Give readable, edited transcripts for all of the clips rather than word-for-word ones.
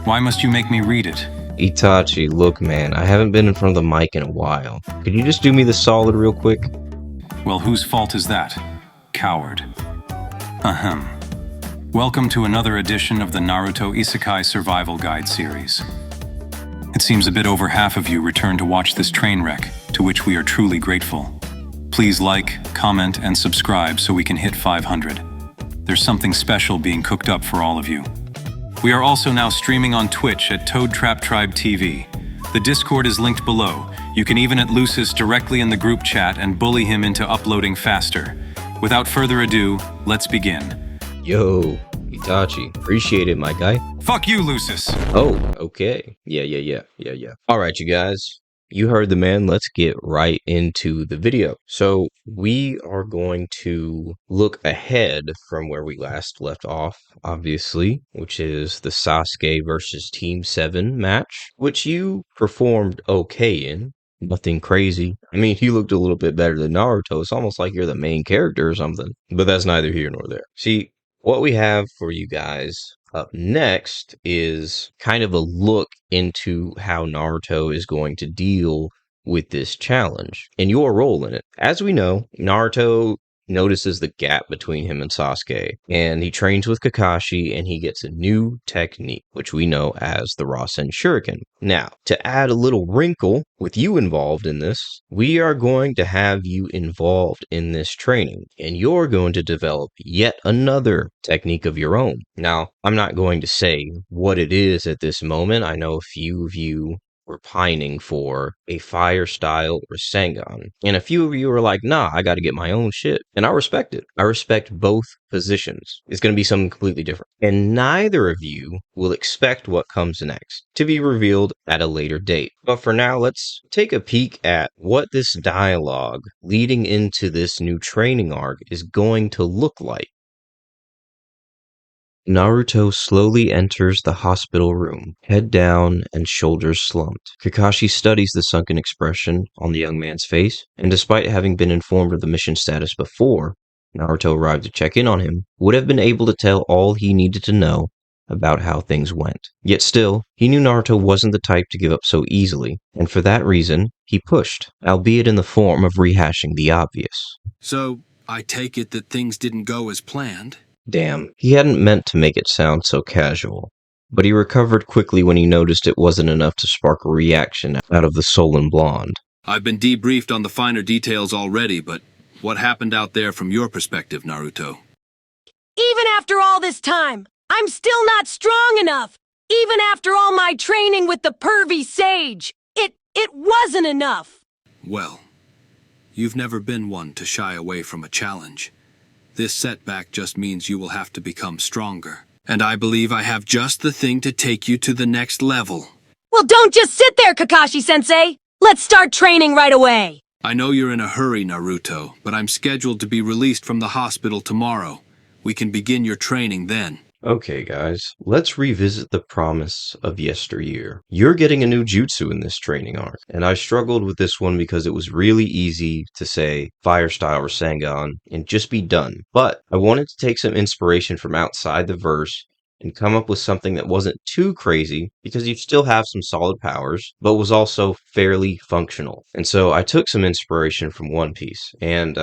Why must you make me read it? Itachi, look man, I haven't been in front of the mic in a while. Could you just do me the solid real quick? Well, whose fault is that? Coward. Ahem. Welcome to another edition of the Naruto Isekai Survival Guide series. It seems a bit over half of you returned to watch this train wreck, to which we are truly grateful. Please like, comment, and subscribe so we can hit 500. There's something special being cooked up for all of you. We are also now streaming on Twitch at Toad Trap Tribe TV. The Discord is linked below. You can even at Lucis directly in the group chat and bully him into uploading faster. Without further ado, let's begin. Yo, Itachi, appreciate it, my guy. Fuck you, Lucis! Oh, okay. Yeah. Alright, you guys. You heard the man. Let's get right into the video. So we are going to look ahead from where we last left off, obviously, which is the Sasuke versus Team 7 match, which you performed okay in. Nothing crazy. I mean, you looked a little bit better than Naruto. It's almost like you're the main character or something. But that's neither here nor there. See, what we have for you guys up next is kind of a look into how Naruto is going to deal with this challenge and your role in it. As we know, Naruto notices the gap between him and Sasuke, and he trains with Kakashi and he gets a new technique, which we know as the Rasen Shuriken. Now, to add a little wrinkle with you involved in this, we are going to have you involved in this training, and you're going to develop yet another technique of your own. Now, I'm not going to say what it is at this moment. I know a few of you were pining for a fire style Rasengan. And a few of you are like, nah, I got to get my own shit. And I respect it. I respect both positions. It's going to be something completely different. And neither of you will expect what comes next to be revealed at a later date. But for now, let's take a peek at what this dialogue leading into this new training arc is going to look like. Naruto slowly enters the hospital room, head down and shoulders slumped. Kakashi studies the sunken expression on the young man's face, and despite having been informed of the mission status before Naruto arrived to check in on him, would have been able to tell all he needed to know about how things went. Yet still, he knew Naruto wasn't the type to give up so easily, and for that reason, he pushed, albeit in the form of rehashing the obvious. So, I take it that things didn't go as planned? Damn, he hadn't meant to make it sound so casual, but he recovered quickly when he noticed it wasn't enough to spark a reaction out of the sullen blonde. I've been debriefed on the finer details already, but what happened out there from your perspective, Naruto? Even after all this time, I'm still not strong enough! Even after all my training with the pervy sage, it wasn't enough! Well, you've never been one to shy away from a challenge. This setback just means you will have to become stronger. And I believe I have just the thing to take you to the next level. Well, don't just sit there, Kakashi-sensei! Let's start training right away! I know you're in a hurry, Naruto, but I'm scheduled to be released from the hospital tomorrow. We can begin your training then. Okay guys, let's revisit the promise of yesteryear. You're getting a new jutsu in this training arc, and I struggled with this one because it was really easy to say fire style Rasengan and just be done. But I wanted to take some inspiration from outside the verse and come up with something that wasn't too crazy because you still have some solid powers, but was also fairly functional. And so I took some inspiration from One Piece, and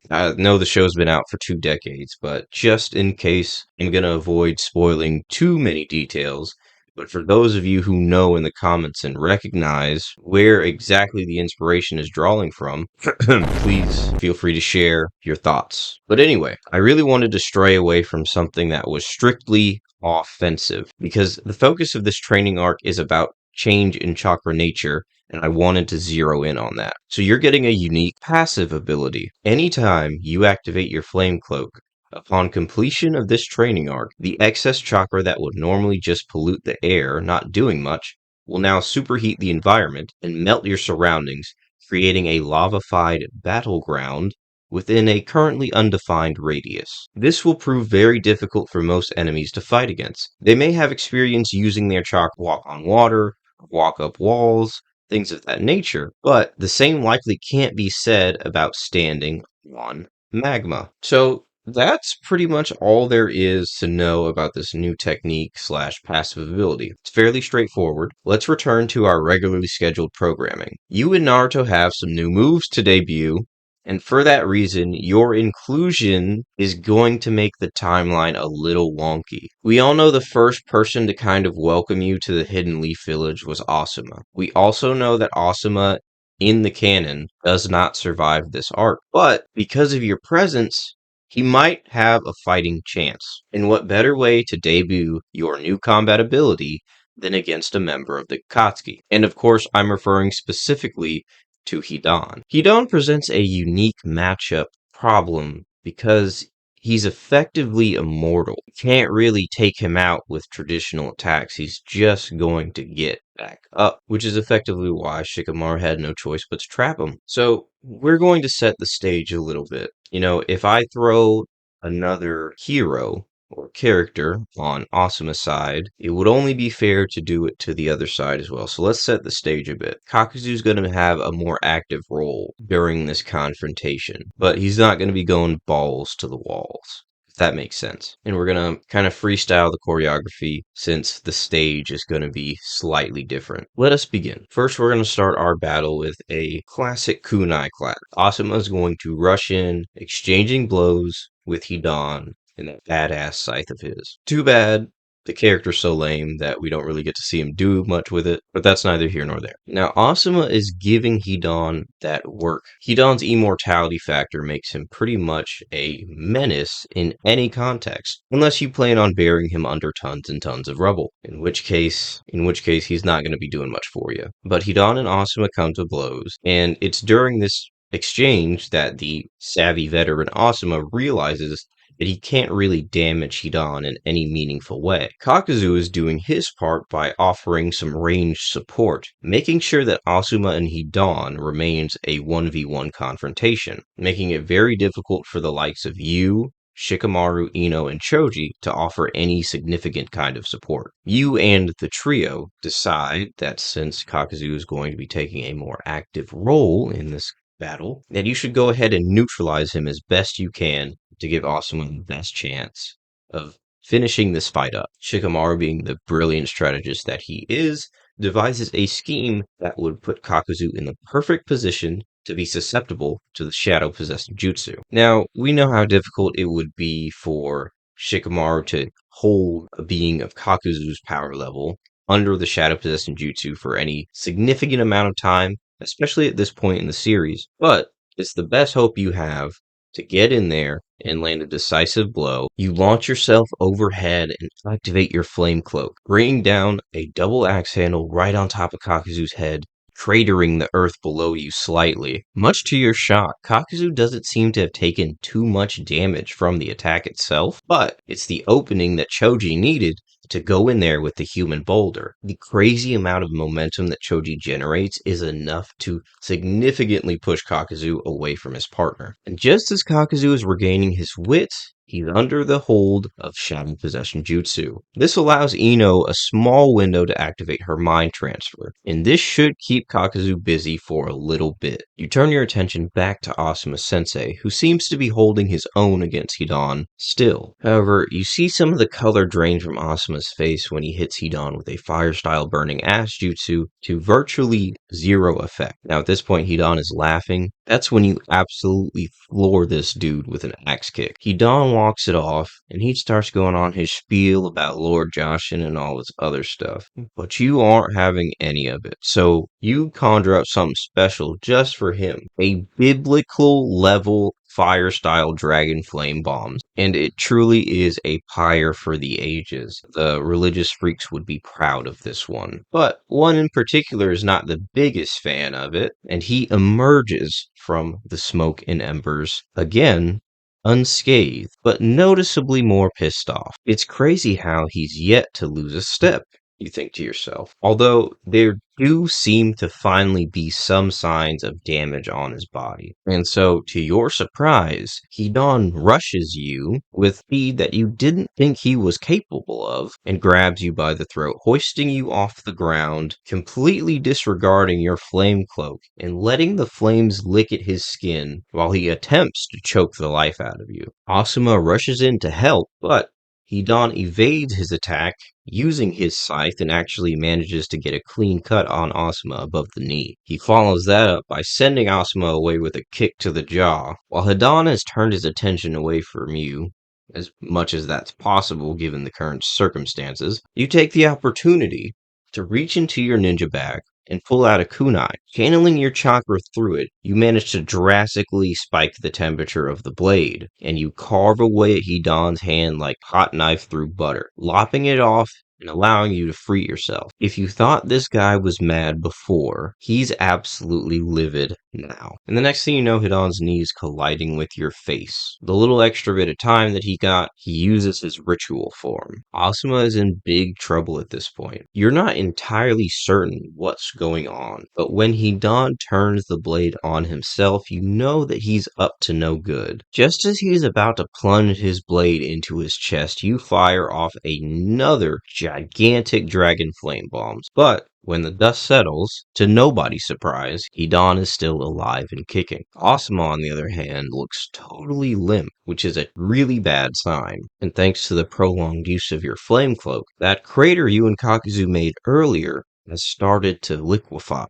I know the show's been out for 2 decades, but just in case, I'm going to avoid spoiling too many details. But for those of you who know in the comments and recognize where exactly the inspiration is drawing from, please feel free to share your thoughts. But anyway, I really wanted to stray away from something that was strictly offensive, because the focus of this training arc is about change in chakra nature, and I wanted to zero in on that. So you're getting a unique passive ability. Anytime you activate your flame cloak, upon completion of this training arc, the excess chakra that would normally just pollute the air, not doing much, will now superheat the environment and melt your surroundings, creating a lava-fied battleground within a currently undefined radius. This will prove very difficult for most enemies to fight against. They may have experience using their chakra to walk on water, walk up walls, things of that nature, but the same likely can't be said about standing on magma. So that's pretty much all there is to know about this new technique slash passive ability. It's fairly straightforward. Let's return to our regularly scheduled programming. You and Naruto have some new moves to debut, and for that reason, your inclusion is going to make the timeline a little wonky. We all know the first person to kind of welcome you to the Hidden Leaf Village was Asuma. We also know that Asuma in the canon does not survive this arc, but because of your presence, he might have a fighting chance. And what better way to debut your new combat ability than against a member of the Akatsuki? And of course, I'm referring specifically to Hidan. Hidan presents a unique matchup problem because he's effectively immortal. You can't really take him out with traditional attacks. He's just going to get back up, which is effectively why Shikamaru had no choice but to trap him. So we're going to set the stage a little bit. You know, if I throw another hero or character on Asuma's side, it would only be fair to do it to the other side as well. So let's set the stage a bit. Kakuzu's going to have a more active role during this confrontation, but he's not going to be going balls to the walls. That makes sense. And we're going to kind of freestyle the choreography since the stage is going to be slightly different. Let us begin. First, we're going to start our battle with a classic kunai clash. Asuma is going to rush in, exchanging blows with Hidan and that badass scythe of his. Too bad the character's so lame that we don't really get to see him do much with it, but that's neither here nor there. Now, Asuma is giving Hidan that work. Hidan's immortality factor makes him pretty much a menace in any context, unless you plan on burying him under tons and tons of rubble, in which case he's not going to be doing much for you. But Hidan and Asuma come to blows, and it's during this exchange that the savvy veteran Asuma realizes that he can't really damage Hidan in any meaningful way. Kakuzu is doing his part by offering some ranged support, making sure that Asuma and Hidan remains a 1v1 confrontation, making it very difficult for the likes of you, Shikamaru, Ino, and Choji to offer any significant kind of support. You and the trio decide that since Kakuzu is going to be taking a more active role in this battle, that you should go ahead and neutralize him as best you can to give Asuma the best chance of finishing this fight up. Shikamaru, being the brilliant strategist that he is, devises a scheme that would put Kakuzu in the perfect position to be susceptible to the shadow possessed jutsu. Now, we know how difficult it would be for Shikamaru to hold a being of Kakuzu's power level under the shadow possessed jutsu for any significant amount of time, especially at this point in the series, but it's the best hope you have to get in there and land a decisive blow. You launch yourself overhead and activate your flame cloak, bringing down a double axe handle right on top of Kakuzu's head, cratering the earth below you slightly. Much to your shock, Kakuzu doesn't seem to have taken too much damage from the attack itself, but it's the opening that Choji needed to go in there with the human boulder. The crazy amount of momentum that Choji generates is enough to significantly push Kakuzu away from his partner. And just as Kakuzu is regaining his wits, he's under the hold of Shadow Possession Jutsu. This allows Ino a small window to activate her mind transfer, and this should keep Kakuzu busy for a little bit. You turn your attention back to Asuma Sensei, who seems to be holding his own against Hidan still. However, you see some of the color drain from Asuma's face when he hits Hidan with a fire-style burning ash jutsu to virtually zero effect. Now at this point, Hidan is laughing. That's when you absolutely floor this dude with an axe kick. Hidan walks it off, and he starts going on his spiel about Lord Joshin and all this other stuff. But you aren't having any of it, so you conjure up something special just for him. A biblical level fire-style dragon flame bombs, and it truly is a pyre for the ages. The religious freaks would be proud of this one. But one in particular is not the biggest fan of it, and he emerges from the smoke and embers again, unscathed, but noticeably more pissed off. It's crazy how he's yet to lose a step. you think to yourself. Although there do seem to finally be some signs of damage on his body. And so, to your surprise, Hidan rushes you with speed that you didn't think he was capable of and grabs you by the throat, hoisting you off the ground, completely disregarding your flame cloak and letting the flames lick at his skin while he attempts to choke the life out of you. Asuma rushes in to help, but Hidan evades his attack using his scythe and actually manages to get a clean cut on Asuma above the knee. He follows that up by sending Asuma away with a kick to the jaw. While Hidan has turned his attention away from you, as much as that's possible given the current circumstances, you take the opportunity to reach into your ninja bag and pull out a kunai. Channeling your chakra through it, you manage to drastically spike the temperature of the blade, and you carve away at Hidan's hand like hot knife through butter, lopping it off and allowing you to free yourself. If you thought this guy was mad before, he's absolutely livid now. And the next thing you know, Hidan's knees colliding with your face. The little extra bit of time that he got, he uses his ritual form. Asuma is in big trouble at this point. You're not entirely certain what's going on, but when Hidan turns the blade on himself, you know that he's up to no good. Just as he's about to plunge his blade into his chest, you fire off another gigantic dragon flame bombs. But when the dust settles, to nobody's surprise, Hidan is still alive and kicking. Asuma, on the other hand, looks totally limp, which is a really bad sign. And thanks to the prolonged use of your flame cloak, that crater you and Kakuzu made earlier has started to liquefy.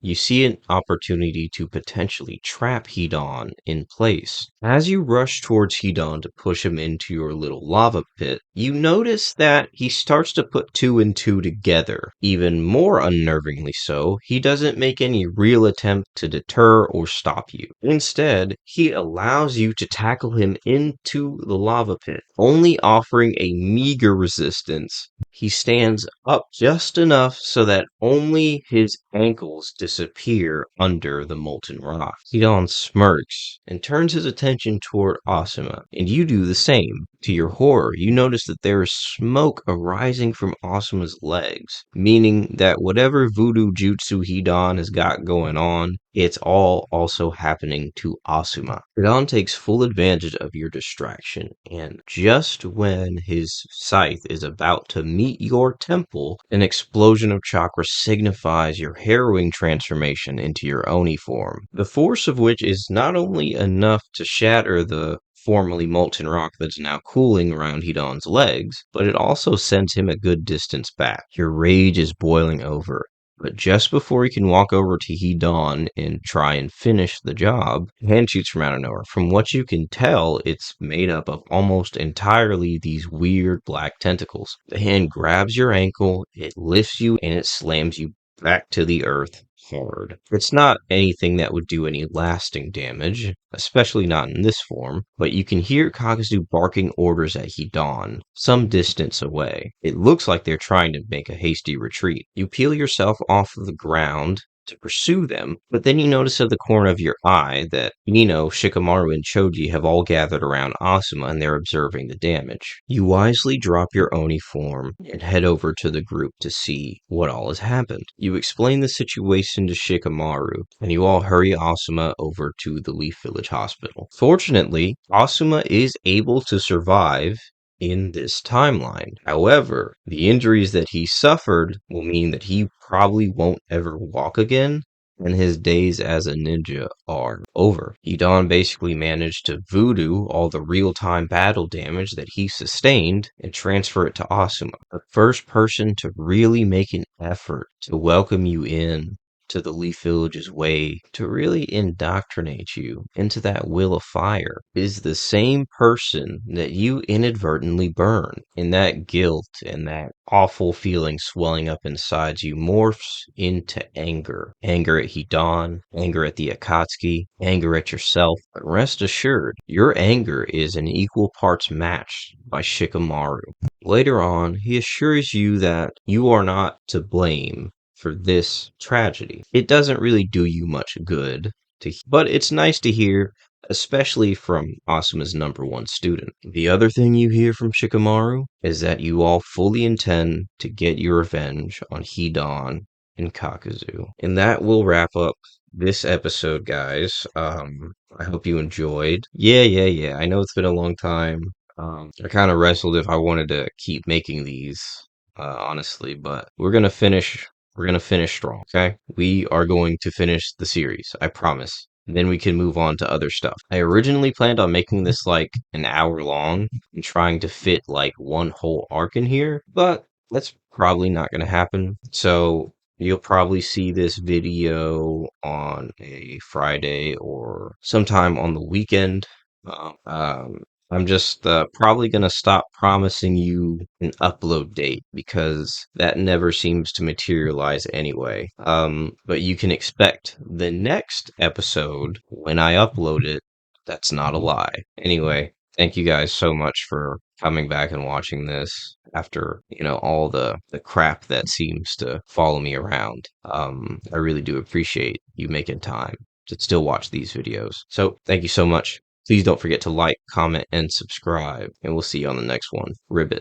You see an opportunity to potentially trap Hidan in place. As you rush towards Hidan to push him into your little lava pit, you notice that he starts to put two and two together. Even more unnervingly so, he doesn't make any real attempt to deter or stop you. Instead, he allows you to tackle him into the lava pit, only offering a meager resistance. He stands up just enough so that only his ankles disappear under the molten rock. Hidan smirks and turns his attention toward Asuma, and you do the same. To your horror, you notice that there is smoke arising from Asuma's legs, meaning that whatever voodoo jutsu Hidan has got going on, it's all also happening to Asuma. Hidan takes full advantage of your distraction, and just when his scythe is about to meet your temple, an explosion of chakra signifies your harrowing transformation into your Oni form, the force of which is not only enough to shatter the formerly molten rock that's now cooling around Hidan's legs, but it also sends him a good distance back. Your rage is boiling over. But just before he can walk over to Hidan and try and finish the job, a hand shoots from out of nowhere. From what you can tell, it's made up of almost entirely these weird black tentacles. The hand grabs your ankle, it lifts you, and it slams you back to the earth hard. It's not anything that would do any lasting damage, especially not in this form, but you can hear Kakuzu barking orders at Hidan, some distance away. It looks like they're trying to make a hasty retreat. You peel yourself off of the ground to pursue them, but then you notice at the corner of your eye that Nino, Shikamaru, and Choji have all gathered around Asuma and they're observing the damage. You wisely drop your Oni form and head over to the group to see what all has happened. You explain the situation to Shikamaru, and you all hurry Asuma over to the Leaf Village Hospital. Fortunately, Asuma is able to survive in this timeline. However, the injuries that he suffered will mean that he probably won't ever walk again, and his days as a ninja are over. Hidan basically managed to voodoo all the real-time battle damage that he sustained and transfer it to Asuma, the first person to really make an effort to welcome you in to the Leaf Village's way, to really indoctrinate you into that will of fire, is the same person that you inadvertently burned. And that guilt and that awful feeling swelling up inside you morphs into anger. Anger at Hidan, anger at the Akatsuki, anger at yourself. But rest assured, your anger is in equal parts matched by Shikamaru. Later on, he assures you that you are not to blame for this tragedy. It doesn't really do you much good, but it's nice to hear especially from Asuma's #1 student. The other thing you hear from Shikamaru is that you all fully intend to get your revenge on Hidan and Kakuzu. And that will wrap up this episode, guys. I hope you enjoyed. Yeah. I know it's been a long time. I kind of wrestled if I wanted to keep making these, honestly, but we're gonna finish. We're gonna finish strong, okay? We are going to finish the series, I promise. And then we can move on to other stuff. I originally planned on making this like an hour long and trying to fit like one whole arc in here, but that's probably not gonna happen. So you'll probably see this video on a Friday or sometime on the weekend. I'm just probably going to stop promising you an upload date because that never seems to materialize anyway. But you can expect the next episode when I upload it. That's not a lie. Anyway, thank you guys so much for coming back and watching this after, all the crap that seems to follow me around. I really do appreciate you making time to still watch these videos. So thank you so much. Please don't forget to like, comment, and subscribe, and we'll see you on the next one. Ribbit.